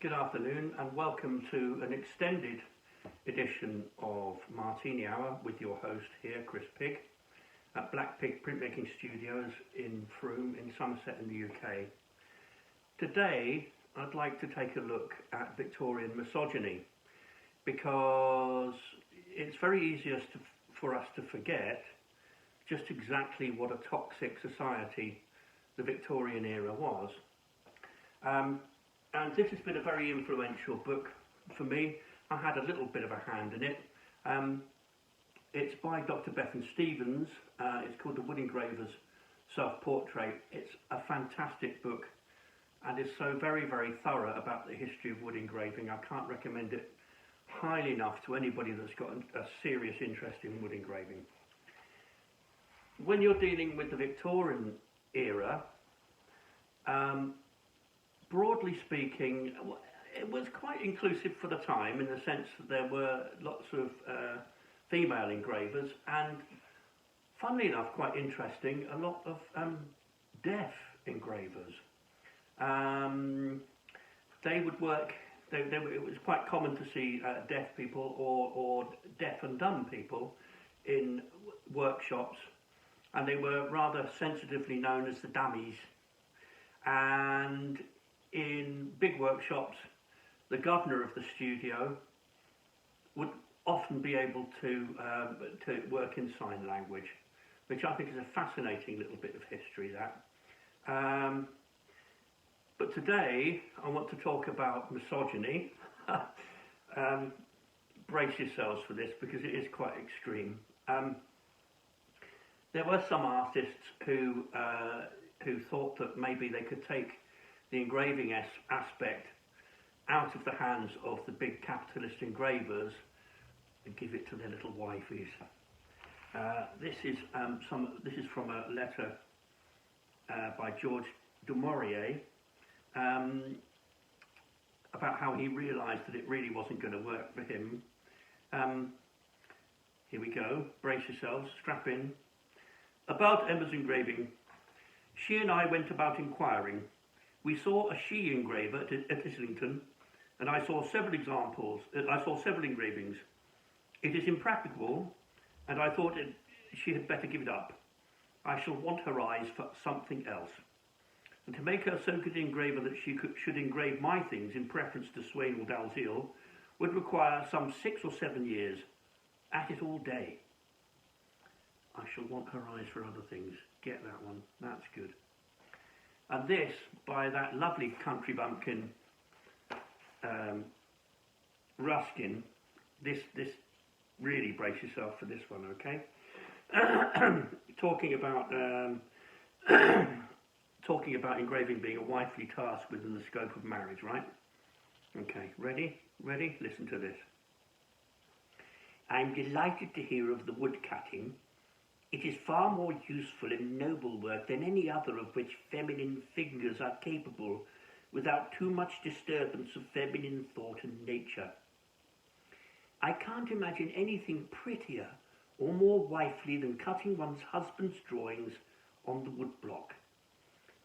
Good afternoon and welcome to an extended edition of Martini Hour with your host here, Chris Pigg, at Black Pig Printmaking Studios in Frome in Somerset in the UK. Today I'd like to take a look at Victorian misogyny because it's very easy for us to forget just exactly what a toxic society the Victorian era was. And this has been a very influential book for me. I had a little bit of a hand in it. It's by Dr. Bethan Stevens. It's called The Wood Engravers Self-Portrait. It's a fantastic book and is so very, very thorough about the history of wood engraving. I can't recommend it highly enough to anybody that's got a serious interest in wood engraving. When you're dealing with the Victorian era, broadly speaking, it was quite inclusive for the time in the sense that there were lots of female engravers and, funnily enough, quite interesting, a lot of deaf engravers. They would work, it was quite common to see deaf people or deaf and dumb people in workshops, and they were rather sensitively known as the dummies. And in big workshops, the governor of the studio would often be able to work in sign language, which I think is a fascinating little bit of history, that. But today, I want to talk about misogyny. Brace yourselves for this, because it is quite extreme. There were some artists who thought that maybe they could take the engraving aspect out of the hands of the big capitalist engravers and give it to their little wifeys. This is from a letter by George Dorier about how he realised that it really wasn't going to work for him. Here we go. Brace yourselves. Strap in. About Emma's engraving. She and I went about inquiring. We saw a she engraver at Islington, and I saw several engravings. It is impracticable, and I thought she had better give it up. I shall want her eyes for something else. And to make her so good an engraver that she should engrave my things in preference to Swain or Dalziel would require some 6 or 7 years, at it all day. I shall want her eyes for other things. Get that one, that's good. And this, by that lovely country bumpkin, Ruskin. This really, brace yourself for this one, okay? Talking about engraving being a wifely task within the scope of marriage, right? Okay, ready? Ready? Listen to this. I'm delighted to hear of the wood cutting. It is far more useful and noble work than any other of which feminine fingers are capable, without too much disturbance of feminine thought and nature. I can't imagine anything prettier or more wifely than cutting one's husband's drawings on the woodblock.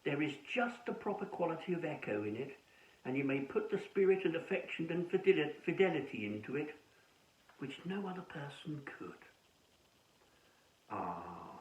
There is just the proper quality of echo in it, and you may put the spirit and affection and fidelity into it, which no other person could. Ah,